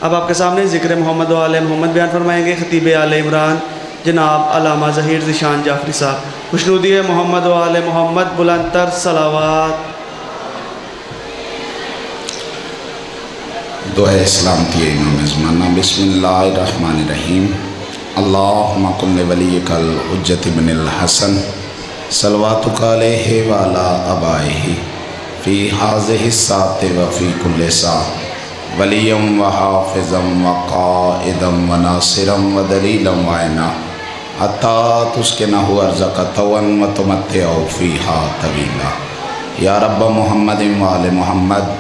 اب آپ کے سامنے ذکر محمد و آل محمد بیان فرمائیں گے خطیب آل عمران جناب علامہ ظہیر ذیشان جعفری صاحب۔ خوشنودی محمد و آل محمد، بلند تر صلوات۔ دعائے اسلام کی امام زمانہ۔ بسم اللہ الرحمن الرحیم۔ اللہم کل ولیک الحجت بن الحسن صلواتک علیہ وعلی آبائہ فی ہذہ الساعۃ وفی کل ساعۃ ولیا وحافظا وقائدا وناصرا ودلیلا وعینا حتی تسکنہ ارضک طوعا وتمتعہ فیہا طویلا۔ یا رب محمد وآل محمد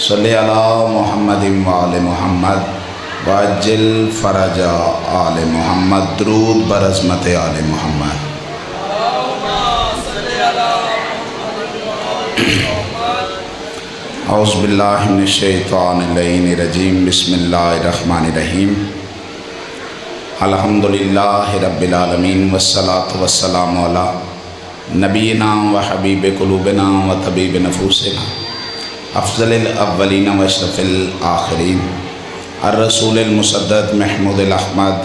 صلی علی محمد وآل محمد وعجل فرج آل محمد۔ درود برحمت آل محمد۔ اعوذ باللہ من الشیطان اللعین الرجیم۔ بسم اللہ الرحمن الرحیم۔ الحمدللہ رب العالمین والصلاة والسلام علی نبینا و حبیب قلوبنا و طبیب نفوسنا افضل الاولین و اشرف الآخرین الرسول المسدد محمود الاحمد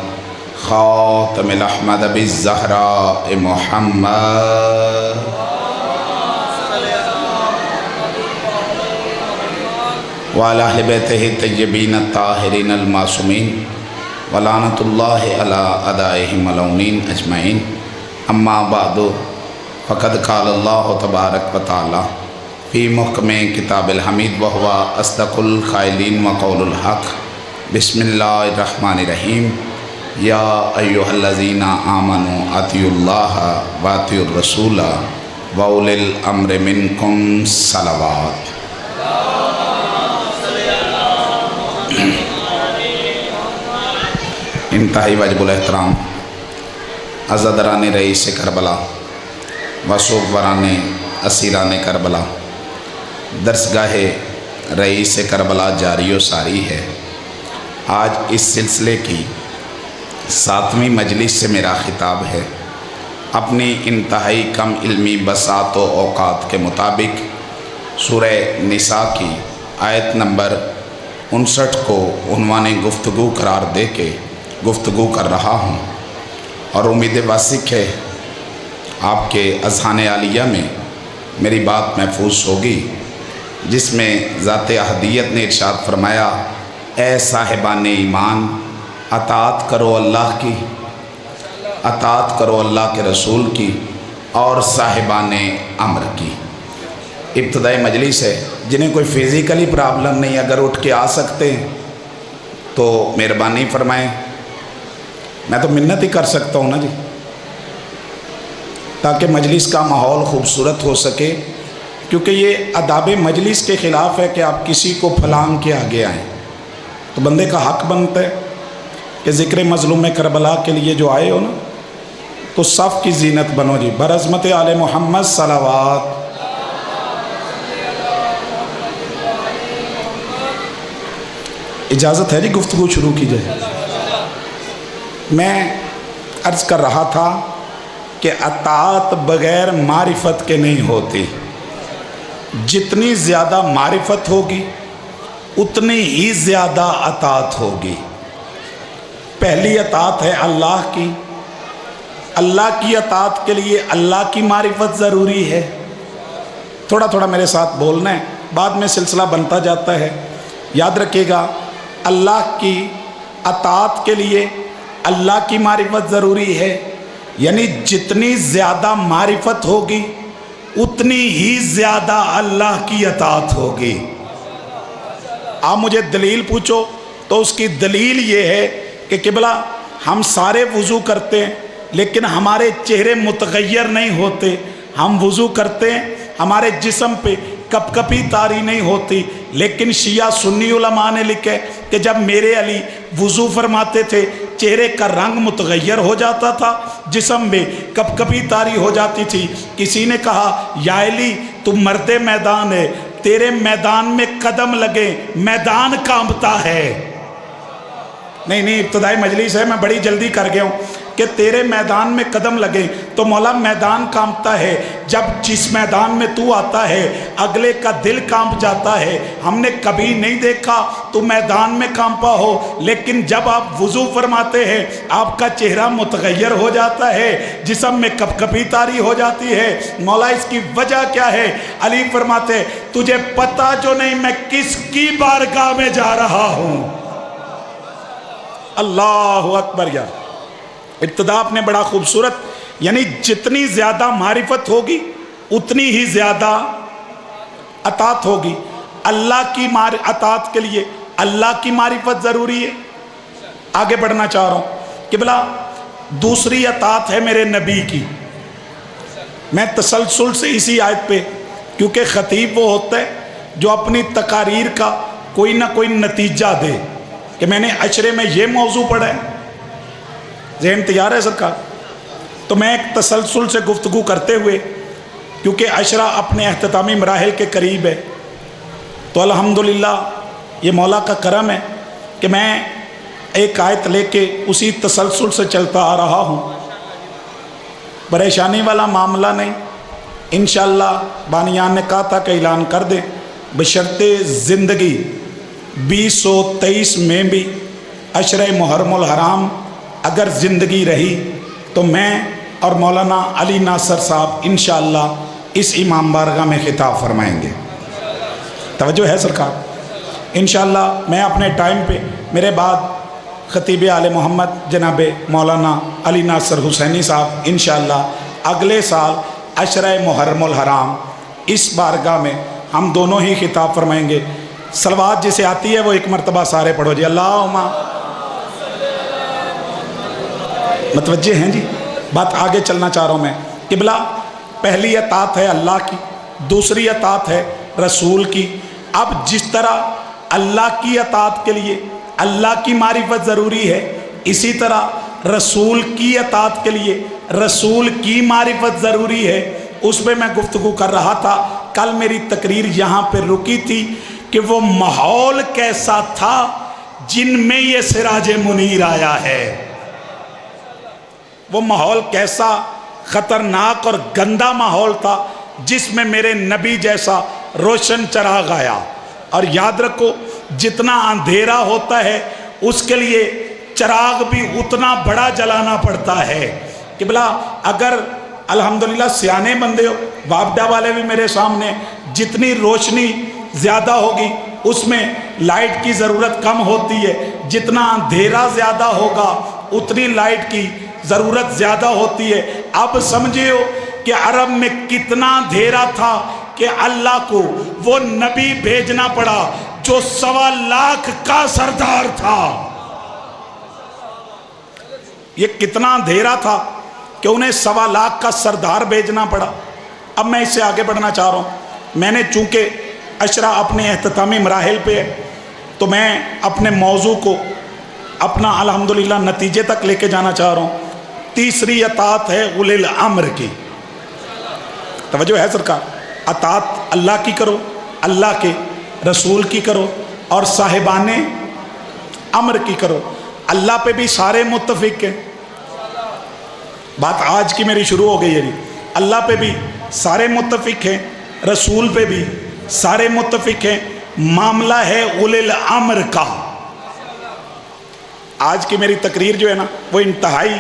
خاتم الاحمد ابی الزہراء محمد وعلی اہل بیتہ الطیبین الطاہرین المعصومین ولعنۃ اللہ علی اعدائہم ملعونین اجمعین۔ اما بعد فقد قال اللہ تبارک و تعالی فی محکم کتاب الحمید وہو اصدق القائلین وقول الحق۔ بسم اللہ الرحمن الرحیم۔ یا ایہا الذین آمنوا اطیعوا اللہ واطیعوا الرسول واولی الامر منکم صلوات۔ انتہائی واجب الاحترام عزادران رئیس کربلا وصوبوران اسیران کربلا، درسگاہ رئیس کربلا جاری و ساری ہے۔ آج اس سلسلے کی 7ویں مجلس سے میرا خطاب ہے۔ اپنی انتہائی کم علمی بساط و اوقات کے مطابق سورہ نساء کی آیت نمبر 59 کو عنوان گفتگو قرار دے کے گفتگو کر رہا ہوں، اور امید واسق ہے آپ کے اذہان عالیہ میں میری بات محفوظ ہوگی، جس میں ذات احدیت نے ارشاد فرمایا، اے صاحبان ایمان اطاعت کرو اللہ کی، اطاعت کرو اللہ کے رسول کی اور صاحبان امر کی۔ ابتدائی مجلس ہے، جنہیں کوئی فزیکلی پرابلم نہیں، اگر اٹھ کے آ سکتے ہیں تو مہربانی فرمائیں۔ میں تو منت ہی کر سکتا ہوں نا جی، تاکہ مجلس کا ماحول خوبصورت ہو سکے، کیونکہ یہ آداب مجلس کے خلاف ہے کہ آپ کسی کو پھلانگ کے آگے آئیں۔ تو بندے کا حق بنتا ہے کہ ذکر مظلوم کربلا کے لیے جو آئے ہو نا، تو صف کی زینت بنو جی۔ برحمت آل محمد صلوات۔ اجازت ہے جی گفتگو شروع کی جائے؟ میں عرض کر رہا تھا کہ اطاعت بغیر معرفت کے نہیں ہوتی۔ جتنی زیادہ معرفت ہوگی اتنی ہی زیادہ اطاعت ہوگی۔ پہلی اطاعت ہے اللہ کی۔ اللہ کی اطاعت کے لیے اللہ کی معرفت ضروری ہے۔ تھوڑا تھوڑا میرے ساتھ بولنا ہے، بعد میں سلسلہ بنتا جاتا ہے۔ یاد رکھیے گا، اللہ کی اطاعت کے لیے اللہ کی معرفت ضروری ہے، یعنی جتنی زیادہ معرفت ہوگی اتنی ہی زیادہ اللہ کی اطاعت ہوگی۔ آپ مجھے دلیل پوچھو تو اس کی دلیل یہ ہے کہ قبلہ ہم سارے وضو کرتے ہیں لیکن ہمارے چہرے متغیر نہیں ہوتے۔ ہم وضو کرتے ہیں، ہمارے جسم پہ کپ کپی طاری نہیں ہوتی، لیکن شیعہ سنی علماء نے لکھے کہ جب میرے علی وضو فرماتے تھے چہرے کا رنگ متغیر ہو جاتا تھا، جسم میں کپ کپی طاری ہو جاتی تھی۔ کسی نے کہا یا علی تو مرد میدان ہے، تیرے میدان میں قدم لگے میدان کانپتا ہے۔ نہیں ابتدائی مجلس ہے، میں بڑی جلدی کر گیا ہوں۔ کہ تیرے میدان میں قدم لگے تو مولا میدان کانپتا ہے، جب جس میدان میں تو آتا ہے اگلے کا دل کانپ جاتا ہے۔ ہم نے کبھی نہیں دیکھا تو میدان میں کانپا ہو، لیکن جب آپ وضو فرماتے ہیں آپ کا چہرہ متغیر ہو جاتا ہے، جسم میں کپ کپی طاری ہو جاتی ہے۔ مولا اس کی وجہ کیا ہے؟ علی فرماتے تجھے پتہ جو نہیں میں کس کی بارگاہ میں جا رہا ہوں۔ اللہ اکبر یار، ابتدا آپ نے بڑا خوبصورت، یعنی جتنی زیادہ معرفت ہوگی اتنی ہی زیادہ اطاعت ہوگی۔ اللہ کی اطاعت کے لیے اللہ کی معرفت ضروری ہے۔ آگے بڑھنا چاہ رہا ہوں کہ بلا دوسری اطاعت ہے میرے نبی کی۔ میں تسلسل سے اسی آیت پہ، کیونکہ خطیب وہ ہوتا ہے جو اپنی تقاریر کا کوئی نہ کوئی نتیجہ دے کہ میں نے عشرے میں یہ موضوع پڑھا ہے۔ ذہن تیار ہے سرکار؟ تو میں ایک تسلسل سے گفتگو کرتے ہوئے، کیونکہ عشرہ اپنے اختتامی مراحل کے قریب ہے، تو الحمدللہ یہ مولا کا کرم ہے کہ میں ایک آیت لے کے اسی تسلسل سے چلتا آ رہا ہوں۔ پریشانی والا معاملہ نہیں، انشاءاللہ بانیان نے کہا تھا کہ اعلان کر دیں، بشرط زندگی 2023 میں بھی عشرہ محرم الحرام اگر زندگی رہی تو میں اور مولانا علی ناصر صاحب انشاءاللہ اس امام بارگاہ میں خطاب فرمائیں گے۔ توجہ ہے سرکار؟ انشاءاللہ میں اپنے ٹائم پہ، میرے بعد خطیب آل محمد جناب مولانا علی ناصر حسینی صاحب انشاءاللہ اگلے سال عشرہ محرم الحرام اس بارگاہ میں ہم دونوں ہی خطاب فرمائیں گے۔ صلوات جسے آتی ہے وہ ایک مرتبہ سارے پڑھو جی، اللہم متوجہ ہیں جی؟ بات آگے چلنا چاہ رہا ہوں میں۔ قبلہ پہلی اطاعت ہے اللہ کی، دوسری اطاعت ہے رسول کی۔ اب جس طرح اللہ کی اطاعت کے لیے اللہ کی معرفت ضروری ہے، اسی طرح رسول کی اطاعت کے لیے رسول کی معرفت ضروری ہے۔ اس پہ میں گفتگو کر رہا تھا، کل میری تقریر یہاں پہ رکی تھی کہ وہ ماحول کیسا تھا جن میں یہ سراج منیر آیا ہے۔ وہ ماحول کیسا خطرناک اور گندا ماحول تھا جس میں میرے نبی جیسا روشن چراغ آیا۔ اور یاد رکھو جتنا اندھیرا ہوتا ہے اس کے لیے چراغ بھی اتنا بڑا جلانا پڑتا ہے۔ کہ بلا اگر الحمدللہ سیانے بندے ہو، وابڈا والے بھی میرے سامنے، جتنی روشنی زیادہ ہوگی اس میں لائٹ کی ضرورت کم ہوتی ہے، جتنا اندھیرا زیادہ ہوگا اتنی لائٹ کی ضرورت زیادہ ہوتی ہے۔ اب سمجھیو کہ عرب میں کتنا اندھیرا تھا کہ اللہ کو وہ نبی بھیجنا پڑا جو 1.25 لاکھ کا سردار تھا۔ یہ کتنا اندھیرا تھا کہ انہیں 1.25 لاکھ کا سردار بھیجنا پڑا۔ اب میں اس سے آگے بڑھنا چاہ رہا ہوں۔ میں نے چونکہ عشرہ اپنے اختتامی مراحل پہ ہے تو میں اپنے موضوع کو اپنا الحمدللہ نتیجے تک لے کے جانا چاہ رہا ہوں۔ تیسری اطاعت ہے اولی الامر کی۔ توجہ ہے سرکار؟ اطاعت اللہ کی کرو، اللہ کے رسول کی کرو، اور صاحبان امر کی کرو۔ اللہ پہ بھی سارے متفق ہیں، بات آج کی میری شروع ہو گئی ہے۔ اللہ پہ بھی سارے متفق ہیں، رسول پہ بھی سارے متفق ہیں۔ معاملہ ہے اولی الامر کا۔ آج کی میری تقریر جو ہے نا وہ انتہائی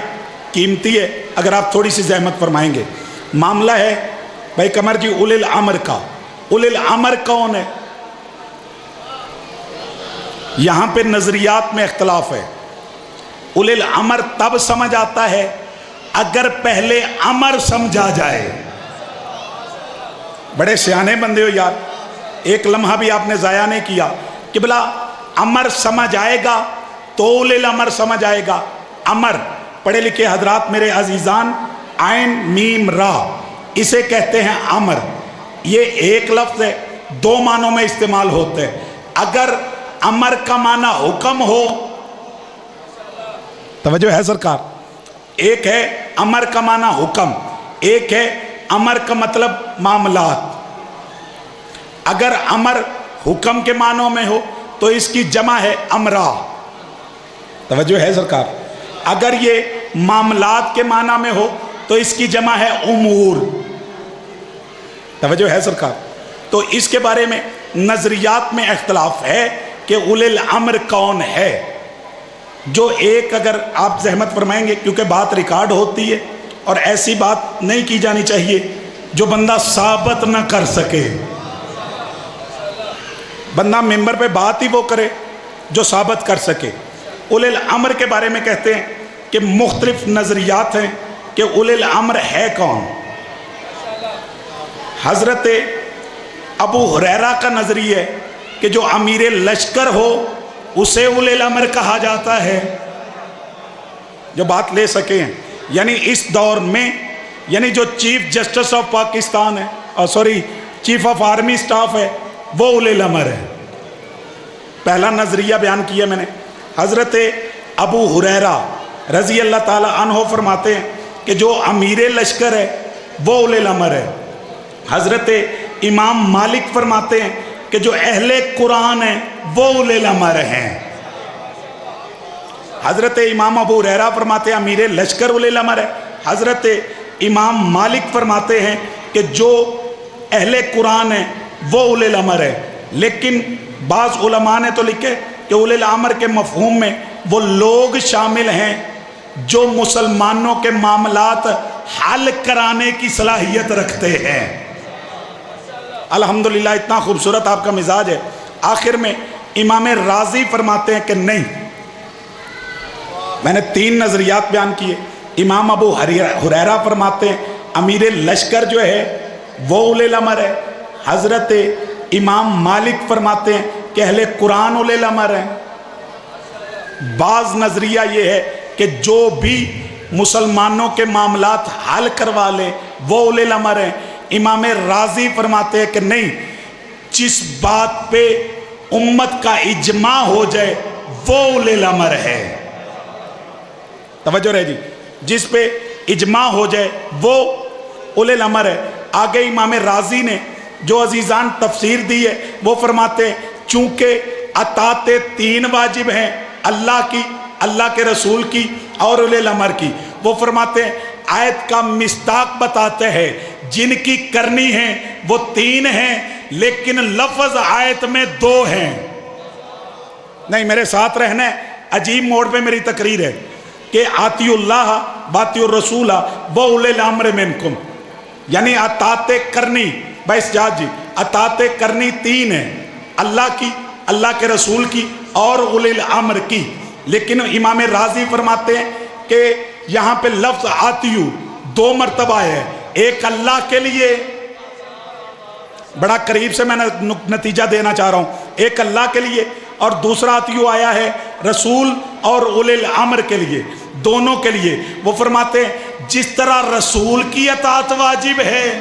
قیمتی ہے، اگر آپ تھوڑی سی زحمت فرمائیں گے۔ معاملہ ہے بھائی قمر جی اولی الامر کا۔ اولی الامر کون ہے؟ یہاں پہ نظریات میں اختلاف ہے۔ اولی الامر تب سمجھ آتا ہے اگر پہلے امر سمجھا جائے۔ بڑے سیانے بندے ہو یار، ایک لمحہ بھی آپ نے ضائع نہیں کیا کہ بلا امر سمجھ آئے گا تو اولی الامر سمجھ آئے گا۔ امر پڑھے لکھے حضرات میرے عزیزان، عین میم را، اسے کہتے ہیں امر۔ یہ ایک لفظ ہے، 2 معنوں میں استعمال ہوتے ہیں۔ اگر امر کا معنی حکم ہو، توجہ ہے سرکار؟ ایک ہے امر کا معنی حکم، ایک ہے امر کا مطلب معاملات۔ اگر امر حکم کے معنوں میں ہو تو اس کی جمع ہے امرا۔ توجہ ہے سرکار؟ اگر یہ معاملات کے معنی میں ہو تو اس کی جمع ہے امور. توجہ ہے سرکار؟ تو اس کے بارے میں نظریات میں اختلاف ہے کہ اولی الامر کون ہے. جو ایک اگر آپ زحمت فرمائیں گے کیونکہ بات ریکارڈ ہوتی ہے اور ایسی بات نہیں کی جانی چاہیے جو بندہ ثابت نہ کر سکے. بندہ ممبر پہ بات ہی وہ کرے جو ثابت کر سکے. اولی الامر کے بارے میں کہتے ہیں کہ مختلف نظریات ہیں کہ اولی الامر ہے کون. حضرت ابو ہریرہ کا نظریہ ہے کہ جو امیر لشکر ہو اسے اولی الامر کہا جاتا ہے، جو بات لے سکے ہیں. یعنی اس دور میں یعنی جو چیف جسٹس آف پاکستان ہے چیف آف آرمی سٹاف ہے وہ اولی الامر ہے. پہلا نظریہ بیان کیا میں نے. حضرت ابو ہریرہ رضی اللہ تعالی عنہ فرماتے ہیں کہ جو امیر لشکر ہے وہ اولی الامر ہے. حضرت امام مالک فرماتے ہیں کہ جو اہل قرآن ہیں وہ اولی الامر ہیں. حضرت امام ابو ہریرہ فرماتے ہیں امیر لشکر اولی الامر ہے. حضرت امام مالک فرماتے ہیں کہ جو اہل قرآن ہیں وہ اولی الامر ہے. لیکن بعض علماء نے تو لکھے کہ اولی الامر کے مفہوم میں وہ لوگ شامل ہیں جو مسلمانوں کے معاملات حل کرانے کی صلاحیت رکھتے ہیں. الحمدللہ اتنا خوبصورت آپ کا مزاج ہے. آخر میں امام رازی فرماتے ہیں کہ نہیں. میں نے 3 نظریات بیان کیے. امام ابو ہریرہ فرماتے ہیں امیر لشکر جو ہے وہ اولی الامر ہے. حضرت امام مالک فرماتے ہیں کہ اہل قرآن اولی الامر ہیں. بعض نظریہ یہ ہے کہ جو بھی مسلمانوں کے معاملات حل کروا لے وہ اولی الامر ہیں. امام رازی فرماتے ہیں کہ نہیں، جس بات پہ امت کا اجماع ہو جائے وہ اولی الامر ہے. توجہ رہے جی، جس پہ اجماع ہو جائے وہ اولی الامر ہے. آگے امام رازی نے جو عزیزان تفسیر دی ہے وہ فرماتے ہیں چونکہ اطاعت 3 واجب ہیں، اللہ کی، اللہ کے رسول کی اور اولی الامر کی. وہ فرماتے ہیں آیت کا مصداق بتاتے ہیں جن کی کرنی ہے وہ 3 ہیں لیکن لفظ آیت میں 2 ہیں. نہیں میرے ساتھ رہنا ہے، عجیب موڑ پہ میری تقریر ہے کہ آتی اللہ باتی الرسول وہ اولی الامر منکم. یعنی اطاعت کرنی بھائی سجاد جی، اطاعت کرنی 3 ہیں، اللہ کی، اللہ کے رسول کی اور اولی الامر کی. لیکن امام رازی فرماتے ہیں کہ یہاں پہ لفظ آتیو 2 مرتبہ ہے. ایک اللہ کے لیے، بڑا قریب سے میں نتیجہ دینا چاہ رہا ہوں، ایک اللہ کے لیے، اور دوسرا آتیو آیا ہے رسول اور اولی الامر کے لیے، دونوں کے لیے. وہ فرماتے ہیں جس طرح رسول کی اطاعت واجب ہے،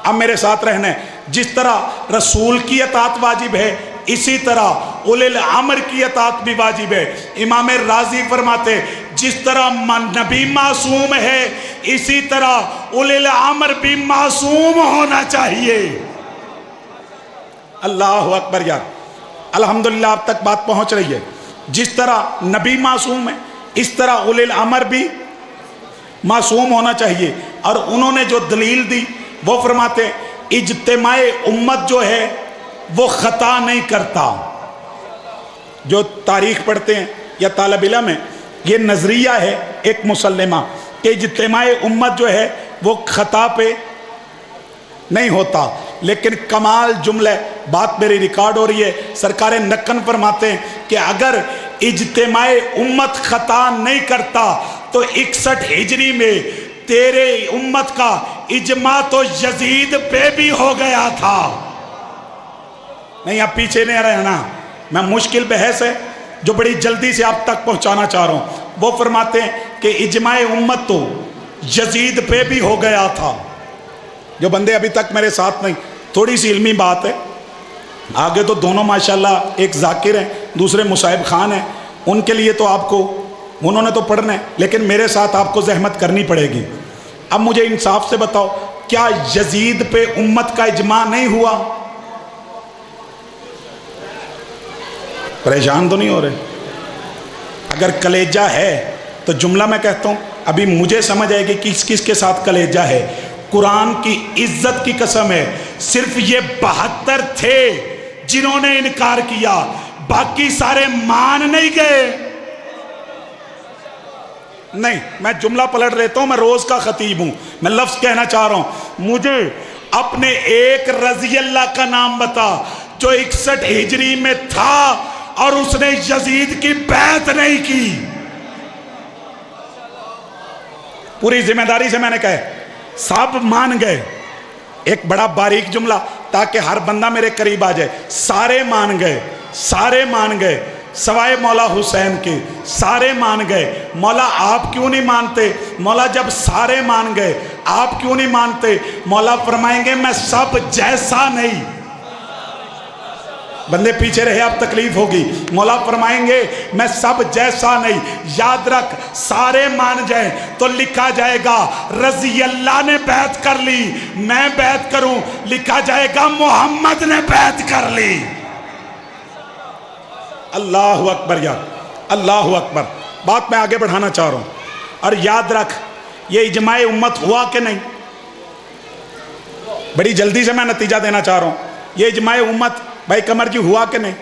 اب میرے ساتھ رہنا ہے، جس طرح رسول کی اطاعت واجب ہے اسی طرح اولی الامر کی اطاعت بھی واجب ہے. امام رازی فرماتے جس طرح نبی معصوم ہے اسی طرح اولی الامر بھی معصوم ہونا چاہیے. اللہ اکبر یار، الحمدللہ اب تک بات پہنچ رہی ہے. جس طرح نبی معصوم ہے اس طرح اولی الامر بھی معصوم ہونا چاہیے. اور انہوں نے جو دلیل دی وہ فرماتے ہیں اجتماع امت جو ہے وہ خطا نہیں کرتا. جو تاریخ پڑھتے ہیں یا طالب علم ہے، یہ نظریہ ہے ایک مسلمہ کہ اجتماع امت جو ہے وہ خطا پہ نہیں ہوتا. لیکن کمال جملہ، بات میری ریکارڈ ہو رہی ہے، سرکار نقن فرماتے ہیں کہ اگر اجتماع امت خطا نہیں کرتا تو 61 ہجری میں تیرے امت کا اجماع تو یزید پہ بھی ہو گیا تھا. نہیں اب پیچھے نہیں رہنا، میں مشکل بحث ہے جو بڑی جلدی سے آپ تک پہنچانا چاہ رہا ہوں. وہ فرماتے ہیں کہ اجماع امت تو یزید پہ بھی ہو گیا تھا. جو بندے ابھی تک میرے ساتھ نہیں، تھوڑی سی علمی بات ہے، آگے تو دونوں ماشاءاللہ، ایک ذاکر ہیں دوسرے مصعب خان ہیں، ان کے لیے تو آپ کو، انہوں نے تو پڑھنا ہے لیکن میرے ساتھ آپ کو زحمت کرنی پڑے گی. اب مجھے انصاف سے بتاؤ کیا یزید پہ امت کا اجماع نہیں ہوا؟ پریشان تو نہیں ہو رہے؟ اگر کلیجہ ہے تو جملہ میں کہتا ہوں ابھی مجھے سمجھ آئے گی کس کس کے ساتھ کلیجہ ہے. قرآن کی عزت کی قسم ہے صرف یہ 72 تھے جنہوں نے انکار کیا، باقی سارے مان نہیں گئے. نہیں، میں جملہ پلٹ لیتا ہوں، میں روز کا خطیب ہوں، میں لفظ کہنا چاہ رہا ہوں. مجھے اپنے ایک رضی اللہ کا نام بتا جو 61 ہجری میں تھا اور اس نے یزید کی بیعت نہیں کی. پوری ذمہ داری سے میں نے کہا سب مان گئے. ایک بڑا باریک جملہ تاکہ ہر بندہ میرے قریب آ جائے. سارے مان گئے، سارے مان گئے سوائے مولا حسین کے، سارے مان گئے. مولا آپ کیوں نہیں مانتے؟ مولا جب سارے مان گئے آپ کیوں نہیں مانتے؟ مولا فرمائیں گے میں سب جیسا نہیں. بندے پیچھے رہے اب تکلیف ہوگی. مولا فرمائیں گے میں سب جیسا نہیں. یاد رکھ سارے مان جائیں تو لکھا جائے گا رضی اللہ نے بیعت کر لی، میں بیعت کروں لکھا جائے گا محمد نے بیعت کر لی. اللہ اکبر یار، اللہ اکبر. بات میں آگے بڑھانا چاہ رہا ہوں. اور یاد رکھ یہ اجماع امت ہوا کہ نہیں؟ بڑی جلدی سے میں نتیجہ دینا چاہ رہا ہوں. یہ اجماع امت بھائی قمر جی ہوا کہ نہیں؟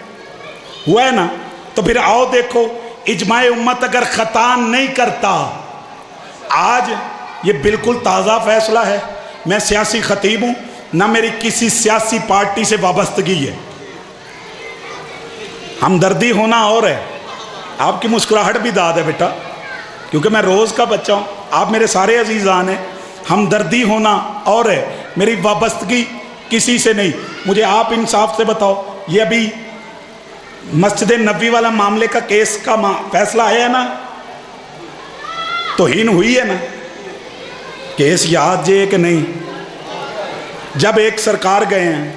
ہوا ہے نا؟ تو پھر آؤ دیکھو اجماع امت اگر خطا نہیں کرتا، آج یہ بالکل تازہ فیصلہ ہے. میں سیاسی خطیب ہوں، نہ میری کسی سیاسی پارٹی سے وابستگی ہے. ہمدردی ہونا اور ہے. آپ کی مسکراہٹ بھی داد ہے بیٹا، کیونکہ میں روز کا بچہ ہوں، آپ میرے سارے عزیزان ہیں. ہمدردی ہونا اور ہے، میری وابستگی کسی سے نہیں. مجھے آپ انصاف سے بتاؤ یہ ابھی مسجد نبوی والا معاملے کا کیس کا فیصلہ آیا ہے نا؟ توہین ہوئی ہے نا؟ کیس یاد جے کہ نہیں؟ جب ایک سرکار گئے ہیں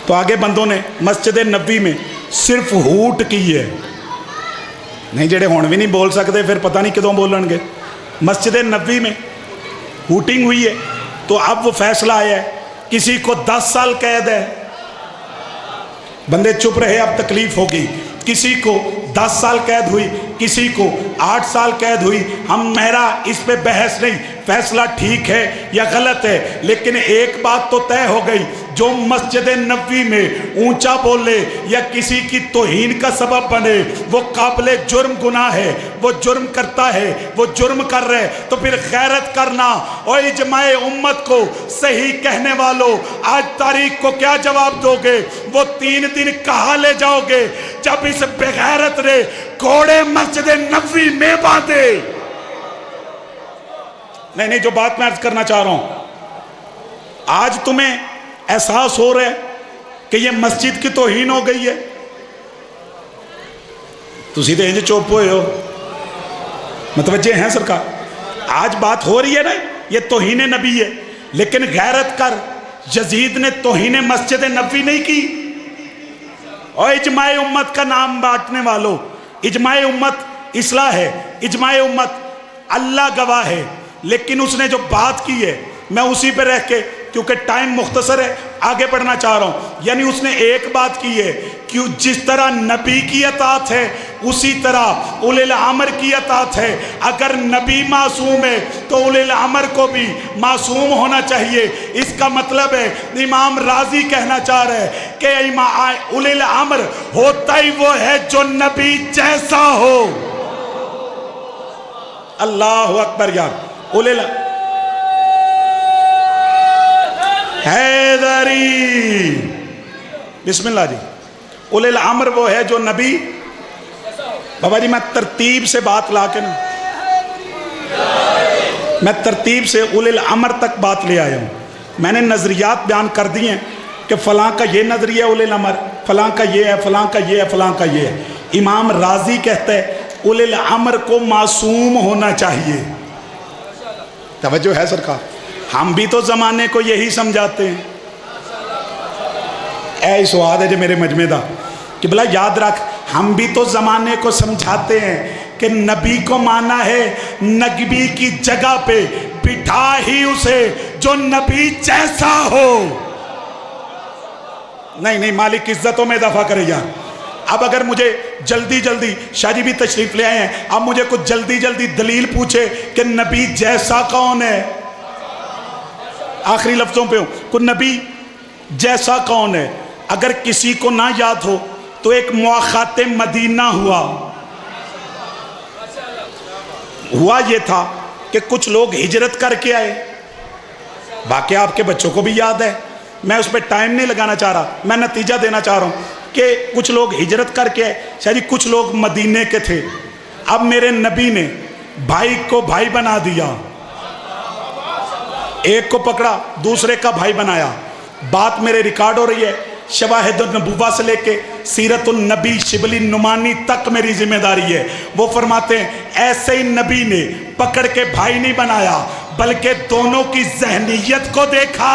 تو آگے بندوں نے مسجد نبوی میں صرف ہوٹ کی ہے. نہیں جڑے ہون بھی نہیں بول سکتے پھر پتہ نہیں کدوں بولن گے. مسجد نبوی میں ہوٹنگ ہوئی ہے تو اب وہ فیصلہ آیا ہے کسی کو 10 سال قید ہے. بندے چپ رہے اب تکلیف ہوگی. کسی کو 10 سال قید ہوئی، کسی کو 8 سال قید ہوئی. میرا اس پہ بحث نہیں، فیصلہ ٹھیک ہے یا غلط ہے، لیکن ایک بات تو طے ہو گئی جو مسجد نبوی میں اونچا بولے یا کسی کی توہین کا سبب بنے وہ قابل جرم گناہ ہے. وہ جرم کرتا ہے، وہ جرم کر رہے تو پھر غیرت کرنا. اور اجماع امت کو صحیح کہنے والوں آج تاریخ کو کیا جواب دو گے؟ وہ 3 دن کہاں لے جاؤ گے جب اس بغیرت نے گھوڑے مسجد نبوی میں باندھے؟ نہیں جو بات میں عرض کرنا چاہ رہا ہوں، آج تمہیں احساس ہو رہا ہے کہ یہ مسجد کی توہین ہو گئی ہے. تسی تو انج چوپ ہوئے ہو، متوجہ ہیں سرکار؟ آج بات ہو رہی ہے نا یہ توہین نبی ہے، لیکن غیرت کر یزید نے توہین مسجد نبوی نہیں کی. اور اجماع امت کا نام بانٹنے والوں، اجماع امت اصلاح ہے، اجماع امت اللہ گواہ ہے، لیکن اس نے جو بات کی ہے میں اسی پہ رہ کے کیونکہ ٹائم مختصر ہے آگے بڑھنا چاہ رہا ہوں. یعنی اس نے ایک بات کی ہے کہ جس طرح نبی کی اطاعت ہے اسی طرح اولی الامر کی اطاعت ہے. اگر نبی معصوم ہے تو اولی الامر کو بھی معصوم ہونا چاہیے. اس کا مطلب ہے امام راضی کہنا چاہ رہے ہیں کہ اولی الامر ہوتا ہی وہ ہے جو نبی جیسا ہو. اللہ اکبر یار. اولی الامر حیدری، بسم اللہ جی. اولی الامر وہ ہے جو نبی. بابا جی میں ترتیب سے بات لا کے نا، میں ترتیب سے اولی الامر تک بات لے آیا ہوں. میں نے نظریات بیان کر دی ہیں کہ فلاں کا یہ نظریہ اولی الامر، فلاں کا یہ ہے، فلاں کا یہ ہے، فلاں کا یہ ہے. امام راضی کہتا ہے اولی الامر کو معصوم ہونا چاہیے. توجہ ہے سرکار؟ ہم بھی تو زمانے کو یہی سمجھاتے ہیں. اے سواد ہے جو میرے مجمع دا کہ بلا یاد رکھ ہم بھی تو زمانے کو سمجھاتے ہیں کہ نبی کو مانا ہے نبی کی جگہ پہ بٹھا ہی اسے جو نبی جیسا ہو. نہیں مالک عزتوں میں اضافہ کرے یار. اب اگر مجھے جلدی جلدی شاہ جی بھی تشریف لے آئے ہیں، اب مجھے کچھ جلدی جلدی دلیل پوچھے کہ نبی جیسا کون ہے، آخری لفظوں پہ ہوں، کوئی نبی جیسا کون ہے؟ اگر کسی کو نہ یاد ہو تو ایک مواخات مدینہ ہوا یہ تھا کہ کچھ لوگ ہجرت کر کے آئے، باقی آپ کے بچوں کو بھی یاد ہے، میں اس پہ ٹائم نہیں لگانا چاہ رہا، میں نتیجہ دینا چاہ رہا ہوں کہ کچھ لوگ ہجرت کر کے آئے، شاہ جی کچھ لوگ مدینے کے تھے، اب میرے نبی نے بھائی کو بھائی بنا دیا، ایک کو پکڑا دوسرے کا بھائی بنایا، بات میرے ریکارڈ ہو رہی ہے، شواہد النبوہ سے لے کے سیرت النبی شبلی نعمانی تک میری ذمہ داری ہے۔ وہ فرماتے ہیں ایسے ہی نبی نے پکڑ کے بھائی نہیں بنایا بلکہ دونوں کی ذہنیت کو دیکھا۔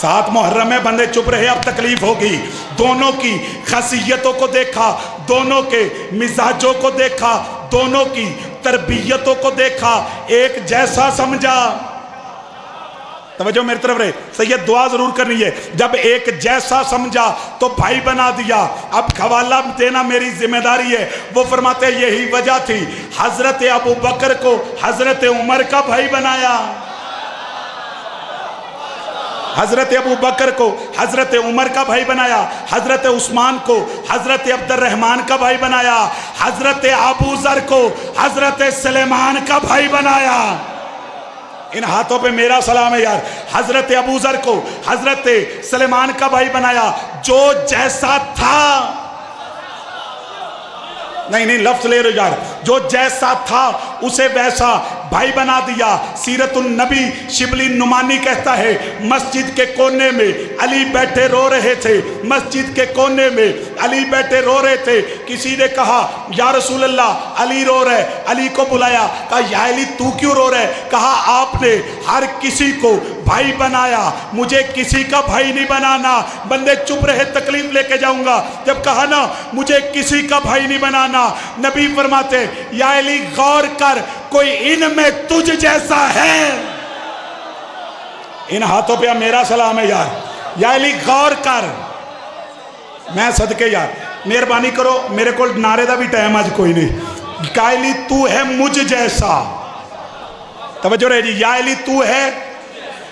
7 محرم ہے، بندے چپ رہے، اب تکلیف ہوگی، دونوں کی خاصیتوں کو دیکھا، دونوں کے مزاجوں کو دیکھا، دونوں کی تربیتوں کو دیکھا، ایک جیسا سمجھا۔ توجہ میری طرف رہے، سید دعا ضرور کرنی ہے، جب ایک جیسا سمجھا تو بھائی بنا دیا، اب حوالہ دینا میری ذمہ داری ہے۔ وہ فرماتے ہیں یہی وجہ تھی حضرت ابو بکر کو حضرت عمر کا بھائی بنایا، حضرت ابو بکر کو حضرت عمر کا بھائی بنایا، حضرت عثمان کو حضرت عبد الرحمن کا بھائی بنایا، حضرت ابو ذر کو حضرت سلیمان کا بھائی بنایا۔ ان ہاتھوں پہ میرا سلام ہے یار، حضرت ابو ذر کو حضرت سلیمان کا بھائی بنایا، جو جیسا تھا، نہیں لفظ لے رہے یار، جو جیسا تھا اسے ویسا بھائی بنا دیا۔ سیرت النبی شبلی نعمانی کہتا ہے مسجد کے کونے میں علی بیٹھے رو رہے تھے، مسجد کے کونے میں علی بیٹھے رو رہے تھے، کسی نے کہا یا رسول اللہ علی رو رہے، علی کو بلایا، کہا یا علی تو کیوں رو رہے؟ کہا آپ نے ہر کسی کو بھائی بنایا، مجھے کسی کا بھائی نہیں بنانا۔ بندے چپ رہے، تکلیف لے کے جاؤں گا۔ جب کہا نا مجھے کسی کا بھائی نہیں بنانا، نبی فرماتے یا علی غور کر، کوئی ان میں تجھ جیسا ہے؟ ان ہاتھوں پہ میرا سلام ہے یار، یا علی غور کر۔ میں صدقے یار مہربانی کرو، میرے کو نعرے دا بھی ٹائم آج کوئی نہیں، یا علی تو ہے مجھ جیسا، توجہ رہے جی، یا علی تو ہے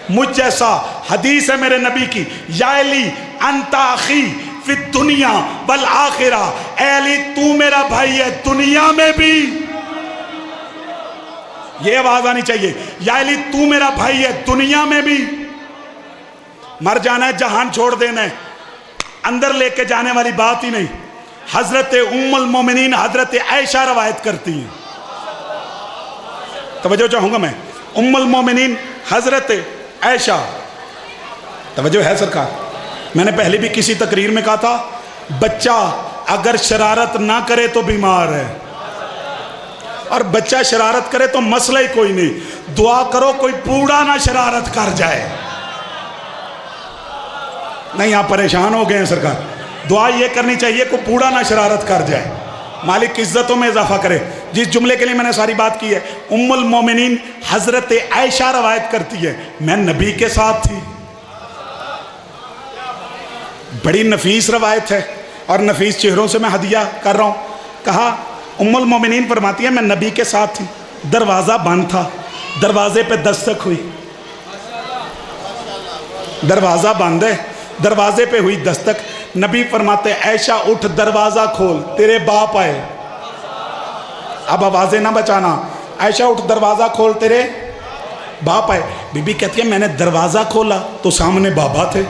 مجھ جیسا۔ حدیث ہے میرے نبی کی، یا علی انت اخی فی الدنیا والآخرہ، اے علی تو میرا بھائی ہے دنیا میں بھی، یہ آواز آنی چاہیے، یا علی تو میرا بھائی ہے دنیا میں بھی۔ مر جانا ہے، جہان چھوڑ دینا ہے، اندر لے کے جانے والی بات ہی نہیں۔ حضرت ام المومنین حضرت عائشہ روایت کرتی ہیں، توجہ چاہوں گا میں، ام المومنین حضرت عائشہ، توجہ ہے سرکار، میں نے پہلے بھی کسی تقریر میں کہا تھا بچہ اگر شرارت نہ کرے تو بیمار ہے، اور بچہ شرارت کرے تو مسئلہ ہی کوئی نہیں، دعا کرو کوئی بوڑھا نہ شرارت کر جائے۔ نہیں آپ پریشان ہو گئے ہیں سرکار، دعا یہ کرنی چاہیے کوئی بوڑھا نہ شرارت کر جائے، مالک عزتوں میں اضافہ کرے۔ جس جملے کے لیے میں نے ساری بات کی ہے، ام المومنین حضرت عائشہ روایت کرتی ہے میں نبی کے ساتھ تھی، بڑی نفیس روایت ہے اور نفیس چہروں سے میں ہدیہ کر رہا ہوں۔ کہا ام المومنین فرماتی ہے میں نبی کے ساتھ تھی، دروازہ بند تھا، دروازے پہ دستک ہوئی، دروازہ بند ہے، دروازے پہ ہوئی دستک، نبی فرماتے عائشہ اٹھ دروازہ کھول تیرے باپ آئے، اب آوازیں نہ بچانا، عائشہ اٹھ دروازہ کھول تیرے باپ آئے۔ بی بی کہتی ہے میں نے دروازہ کھولا تو سامنے بابا تھے،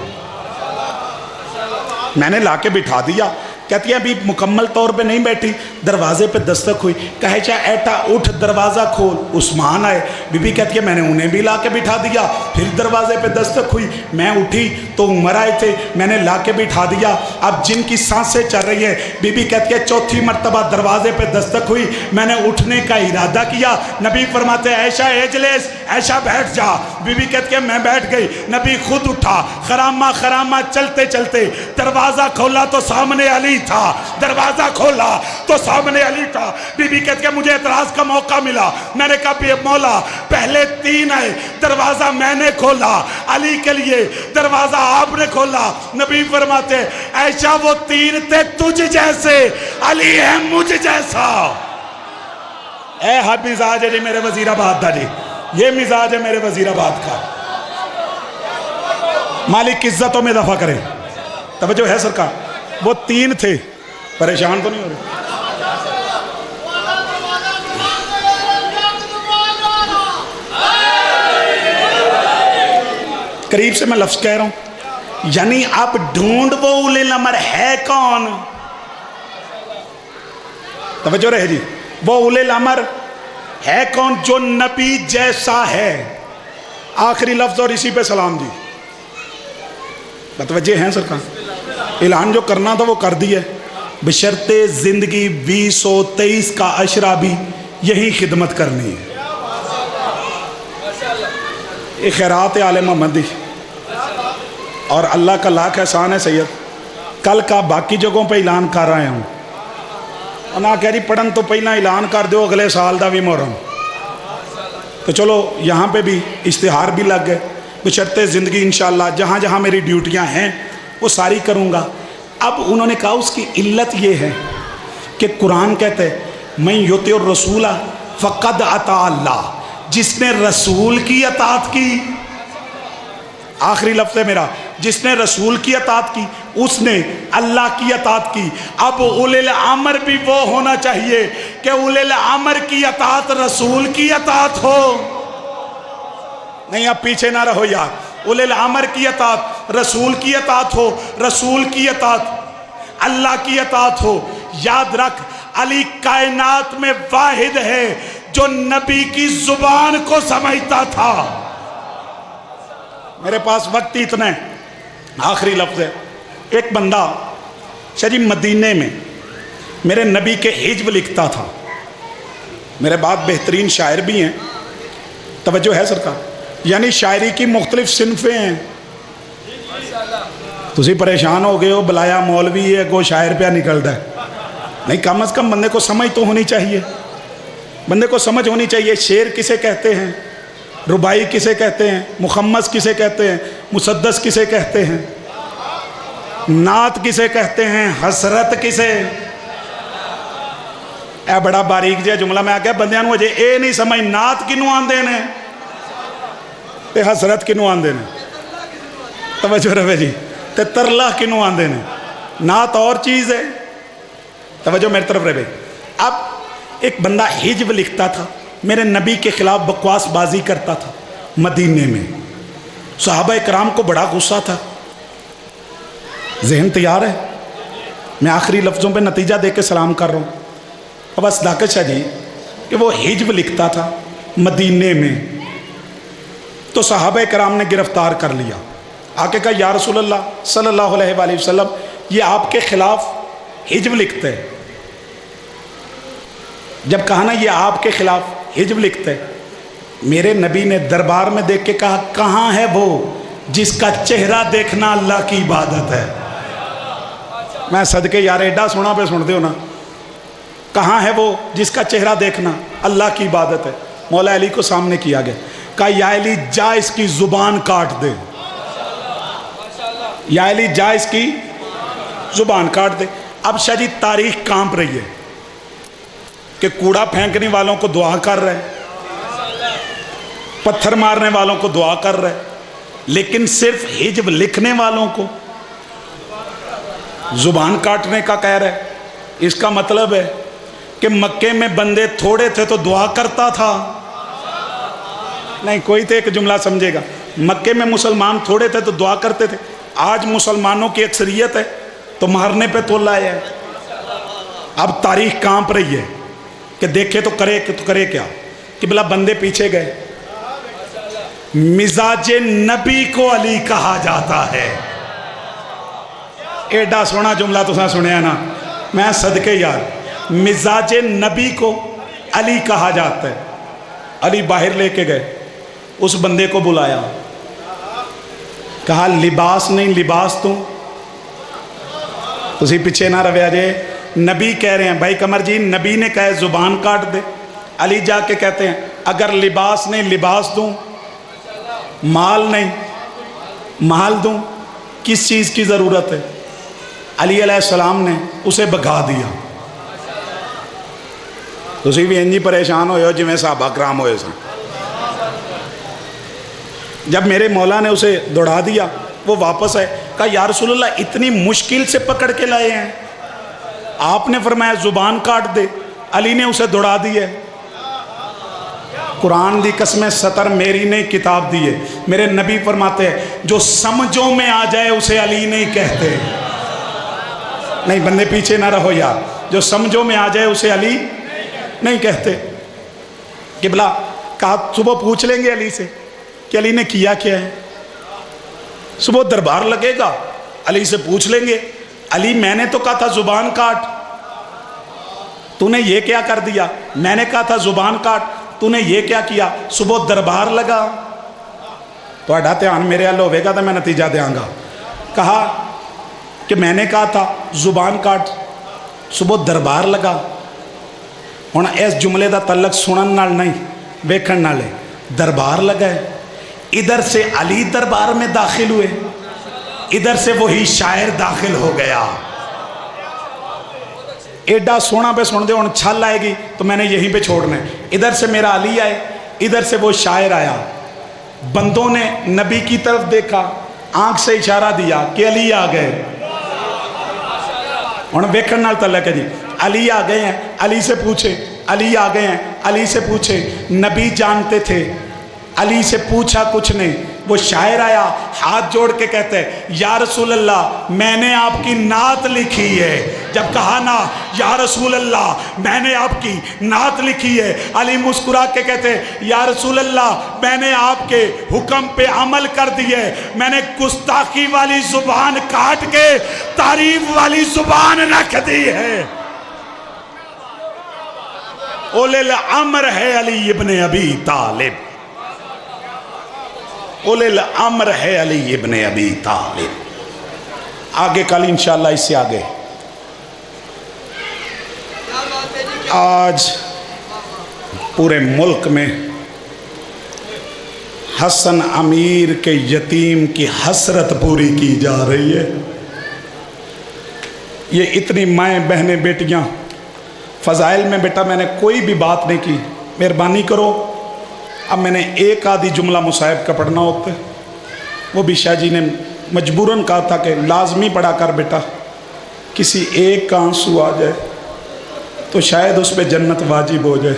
میں نے لا کے بٹھا دیا، کہتی ہے ابھی مکمل طور پہ نہیں بیٹھی، دروازے پہ دستک ہوئی، کہے چاہے ایٹا اٹھ دروازہ کھول، عثمان آئے، بی بی کہتی ہے میں نے انہیں بھی لا کے بٹھا دیا، پھر دروازے پہ دستک ہوئی، میں اٹھی تو عمر آئے تھے، میں نے لا کے بٹھا دیا، اب جن کی سانسیں چل رہی ہیں، بی بی کہتی ہے چوتھی مرتبہ دروازے پہ دستک ہوئی، میں نے اٹھنے کا ارادہ کیا، نبی فرماتے عائشہ اجلس، عائشہ بیٹھ جا. بی بی کہتی ہے میں بیٹھ گئی. نبی خود اٹھا, خرامہ خرامہ چلتے چلتے دروازہ کھولا تو سامنے علی تھا, دروازہ کھولا تو سامنے علی تھا. بی بی کہتی ہے مجھے اعتراض کا موقع ملا. میں نے کہا مولا پہلے 3 ہے, دروازہ میں نے کھولا علی کے لیے, دروازہ آپ نے کھولا. نبی فرماتے عائشہ وہ 3 تھے تجھ جیسے, علی ہے مجھ جیسا. اے حد مزاج ہے جی میرے وزیر آباد دا جی, یہ مزاج ہے میرے وزیر آباد کا. مالک عزتوں میں اضافہ کرے. توجہ ہے سرکار, وہ 3 تھے. پریشان تو نہیں ہو رہے؟ قریب سے میں لفظ کہہ رہا ہوں, یعنی آپ ڈھونڈ وہ اولے الامر ہے کون. توجہ رہے جی, وہ اولے الامر ہے کون جو نبی جیسا ہے. آخری لفظ اور اسی پہ سلام جی. متوجہ ہیں سرکار, اعلان جو کرنا تھا وہ کر دیا, بشرط زندگی 2023 کا عشرہ بھی یہی خدمت کرنی ہے. یہ خیرات آل محمد دی, اور اللہ کا لاکھ احسان ہے سید. کل کا باقی جگہوں پہ اعلان کر رہے ہوں, اور نہ کہہ رہی پڑھن تو پہلا اعلان کر دو اگلے سال دا بھی محرم. تو چلو یہاں پہ بھی اشتہار بھی لگ گئے. بشرط زندگی انشاءاللہ جہاں جہاں میری ڈیوٹیاں ہیں وہ ساری کروں گا. اب انہوں نے کہا اس کی علت یہ ہے کہ قرآن کہتے ہیں من یطع الرسول فقد اطاع اللہ, جس نے رسول کی اطاعت کی. آخری لفظ ہے میرا, جس نے رسول کی اطاعت کی اس نے اللہ کی اطاعت کی. اب اولے الامر بھی وہ ہونا چاہیے کہ اولے الامر کی اطاعت رسول کی اطاعت ہو. نہیں اب پیچھے نہ رہو یار, اولے الامر کی اطاعت رسول کی اطاعت ہو, رسول کی اطاعت اللہ کی اطاعت ہو. یاد رکھ علی کائنات میں واحد ہے جو نبی کی زبان کو سمجھتا تھا. میرے پاس وقت ہی اتنا ہے, آخری لفظ ہے. ایک بندہ شاہ جی مدینے میں میرے نبی کے حجب لکھتا تھا. میرے بعد بہترین شاعر بھی ہیں. توجہ ہے سرکار, یعنی شاعری کی مختلف صنفیں ہیں. تسی پریشان ہو گئے ہو, بلایا مولوی ہے کو شاعر پہ نکلتا ہے. نہیں, کم از کم بندے کو سمجھ تو ہونی چاہیے, بندے کو سمجھ ہونی چاہیے. شعر کسے کہتے ہیں, ربائی کسے کہتے ہیں, مخمس کسے کہتے ہیں, مسدس کسے کہتے ہیں, نعت کسے کہتے ہیں, حسرت کسے. اے بڑا باریک جہا جملہ میں آگیا بندیاں نو اجے اے نہیں سمجھ نعت کنوں آندے نے تے حسرت کنوں آندے نے. توجہ رہے جی, تے ترلا کنوں آندے نے. نعت اور چیز ہے. توجہ میری طرف رہے. اب ایک بندہ حجب لکھتا تھا, میرے نبی کے خلاف بکواس بازی کرتا تھا مدینے میں. صحابہ اکرام کو بڑا غصہ تھا. ذہن تیار ہے؟ میں آخری لفظوں پہ نتیجہ دے کے سلام کر رہا ہوں. اب صداقت شاہ جی کہ وہ حجب لکھتا تھا مدینے میں, تو صحابہ کرام نے گرفتار کر لیا. آ کے کہا یا رسول اللہ صلی اللہ علیہ وآلہ وسلم, یہ آپ کے خلاف حجب لکھتے ہیں. جب کہا نا یہ آپ کے خلاف حجب لکھتے ہیں, میرے نبی نے دربار میں دیکھ کے کہا کہاں ہے وہ جس کا چہرہ دیکھنا اللہ کی عبادت ہے. میں صدقے یار ایڈا سونا پہ سن دے ہو نا, کہاں ہے وہ جس کا چہرہ دیکھنا اللہ کی عبادت ہے. مولا علی کو سامنے کیا گیا, کہا یا علی جا اس کی زبان کاٹ دے. یا علی جا اس کی زبان کاٹ دے. اب شاہ جی تاریخ کانپ رہی ہے کہ کوڑا پھینکنے والوں کو دعا کر رہے, پتھر مارنے والوں کو دعا کر رہے, لیکن صرف حجب لکھنے والوں کو زبان کاٹنے کا کہہ رہے. اس کا مطلب ہے کہ مکے میں بندے تھوڑے تھے تو دعا کرتا تھا. نہیں کوئی تو ایک جملہ سمجھے گا, مکے میں مسلمان تھوڑے تھے تو دعا کرتے تھے. آج مسلمانوں کی اکثریت ہے تو مارنے پہ تولا ہے. اب تاریخ کانپ رہی ہے کہ دیکھے تو کرے کیا کہ بلا بندے پیچھے گئے. مزاج نبی کو علی کہا جاتا ہے. ایڈا سونا جملہ تو سنیا نا, میں صدقے یار, مزاج نبی کو علی کہا جاتا ہے. علی باہر لے کے گئے, اس بندے کو بلایا, کہا لباس نہیں لباس تو اسی پیچھے نہ رویا جے. نبی کہہ رہے ہیں بھائی قمر جی, نبی نے کہا زبان کاٹ دے. علی جا کے کہتے ہیں اگر لباس نہیں لباس دوں, مال نہیں مال دوں, کس چیز کی ضرورت ہے؟ علی علیہ السلام نے اسے بھگا دیا. تسی بھی انجی پریشان ہوئے ہو جی میں صحابہ کرام ہوئے سن. جب میرے مولا نے اسے دوڑا دیا, وہ واپس آئے, کہا یا رسول اللہ اتنی مشکل سے پکڑ کے لائے ہیں, آپ نے فرمایا زبان کاٹ دے, علی نے اسے دوڑا دی ہے. قرآن دی قسمیں سطر میری نہیں کتاب دی ہے. میرے نبی فرماتے ہیں جو سمجھوں میں آ جائے اسے علی نہیں کہتے. نہیں بندے پیچھے نہ رہو یار, جو سمجھوں میں آ جائے اسے علی نہیں کہتے. قبلہ کہا صبح پوچھ لیں گے علی سے کہ علی نے کیا کیا ہے. صبح دربار لگے گا, علی سے پوچھ لیں گے علی میں نے تو کہا تھا زبان کاٹ, تو نے یہ کیا کر دیا. میں نے کہا تھا زبان کاٹ, تو نے یہ کیا کیا. صبح دربار لگا, تو اڈا دھیان میرے حل ہوئے گا تو میں نتیجہ دیاں گا. کہا کہ میں نے کہا تھا زبان کاٹ, صبح دربار لگا. ہن اس جملے دا تعلق سنن نال نہیں ویکھن نال ہے. دربار لگا ہے, ادھر سے علی دربار میں داخل ہوئے, ادھر سے وہی شاعر داخل ہو گیا. ایڈا سونا پہ سن دے, ہن چھل آئے گی تو میں نے یہیں پہ چھوڑنا ہے. ادھر سے میرا علی آئے, ادھر سے وہ شاعر آیا. بندوں نے نبی کی طرف دیکھا, آنکھ سے اشارہ دیا کہ علی آ گئے. ہن ویکھن نال تعلق ہے جی. علی آ گئے ہیں, علی سے پوچھے. علی آ گئے ہیں, علی سے پوچھے. نبی جانتے تھے, علی سے پوچھا کچھ نہیں. وہ شاعر آیا, ہاتھ جوڑ کے کہتے ہیں یا رسول اللہ میں نے آپ کی نعت لکھی ہے. جب کہا نا یا رسول اللہ میں نے آپ کی نعت لکھی ہے, علی مسکرا کے کہتے ہیں یا رسول اللہ میں نے آپ کے حکم پہ عمل کر دیے. میں نے گستاخی والی زبان کاٹ کے تعریف والی زبان رکھ دی ہے. اولِ الامر ہے علی ابن ابی طالب, اولِ الامر ہے علی ابن ابی طالب. آگے کل انشاءاللہ اس سے آگے. آج پورے ملک میں حسن امیر کے یتیم کی حسرت پوری کی جا رہی ہے. یہ اتنی مائیں بہنیں بیٹیاں, فضائل میں بیٹا میں نے کوئی بھی بات نہیں کی, مہربانی کرو. اب میں نے ایک آدھی جملہ مصاحب کا پڑھنا ہوتا ہے, وہ بھی شاہ جی نے مجبوراً کہا تھا کہ لازمی پڑھا کر بیٹا, کسی ایک کا آنسو آ جائے تو شاید اس پہ جنت واجب ہو جائے.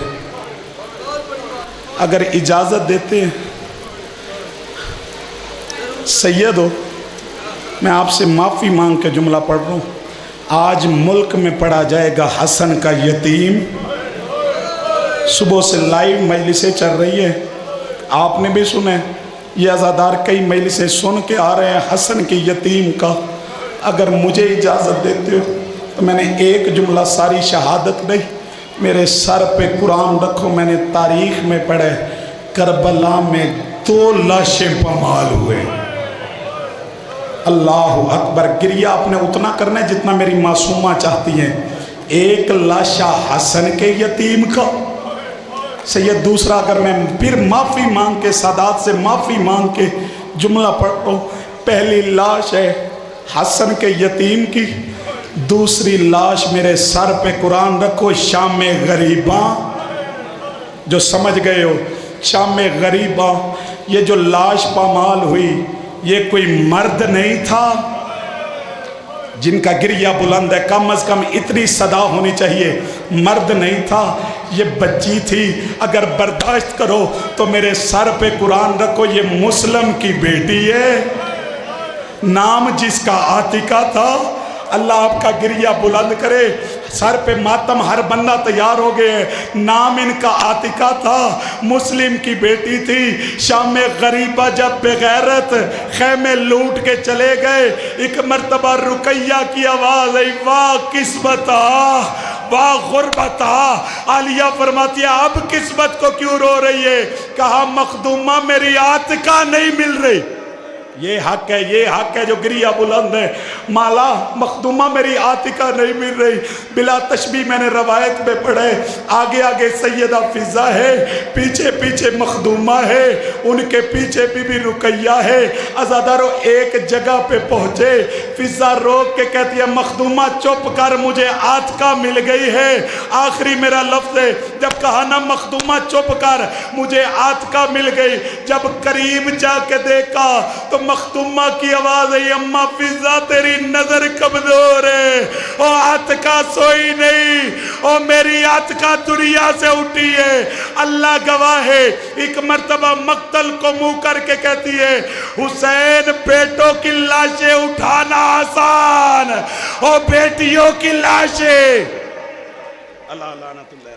اگر اجازت دیتے ہیں سید ہو, میں آپ سے معافی مانگ کے جملہ پڑھ رہا ہوں. آج ملک میں پڑھا جائے گا حسن کا یتیم. صبح سے لائیو مجلسیں چل رہی ہے, آپ نے بھی سنے, یہ عزادار کئی مجلسیں سن کے آ رہے ہیں حسن کے یتیم کا. اگر مجھے اجازت دیتے ہو تو میں نے ایک جملہ, ساری شہادت نہیں, میرے سر پہ قرآن رکھو. میں نے تاریخ میں پڑھے کربلا میں 2 لاشیں پامال ہوئے. اللہ اکبر. گریہ آپ نے اتنا کرنا ہے جتنا میری معصومہ چاہتی ہیں. ایک لاشا حسن کے یتیم کا. سید دوسرا اگر میں پھر معافی مانگ کے, سادات سے معافی مانگ کے جملہ پڑھ رہا ہوں. پہلی لاش ہے حسن کے یتیم کی, دوسری لاش میرے سر پہ قرآن رکھو شام غریباں. جو سمجھ گئے ہو شام غریباں, یہ جو لاش پامال ہوئی یہ کوئی مرد نہیں تھا جن کا گریہ بلند ہے. کم از کم اتنی صدا ہونی چاہیے, مرد نہیں تھا, یہ بچی تھی. اگر برداشت کرو تو میرے سر پہ قرآن رکھو, یہ مسلم کی بیٹی ہے, نام جس کا عاتقہ تھا. اللہ آپ کا گریہ بلند کرے. سر پہ ماتم ہر بندہ تیار ہو گئے. نام ان کا عاتقہ تھا, مسلم کی بیٹی تھی. شام غریبہ جب بغیرت خیمے لوٹ کے چلے گئے, ایک مرتبہ رقیہ کی آواز آئی, واہ قسمت واہ غربتا. عالیہ فرماتی ہے اب قسمت کو کیوں رو رہی ہے؟ کہا مخدومہ میری عاتقہ نہیں مل رہی. یہ حق ہے جو گریہ بلند ہے. مالا مخدومہ میری عاتقہ نہیں مل رہی. بلا تشبیہ میں نے روایت میں پڑھے آگے آگے سیدہ فضا ہے, پیچھے پیچھے مخدومہ ہے, ان کے پیچھے بی بی رقیہ ہے. عزادارو ایک جگہ پہ پہنچے, فضا روک کے کہتی ہے مخدومہ چپ کر مجھے عاتقہ مل گئی ہے. آخری میرا لفظ ہے, جب کہا نا مخدومہ چپ کر مجھے عاتقہ مل گئی, جب قریب جا کے دیکھا تو مخدومہ کی آواز ہے اماں فضا تیری نظر کمزور ہے, او عاتقہ سوئی نہیں, او میری عاتقہ دنیا سے اٹھی ہے. اللہ گواہ ہے, ایک مرتبہ مقتل کو منہ کر کے کہتی ہے حسین بیٹوں کی لاشیں اٹھانا آسان, او بیٹیوں کی لاشیں. اللہ لعنت اللہ.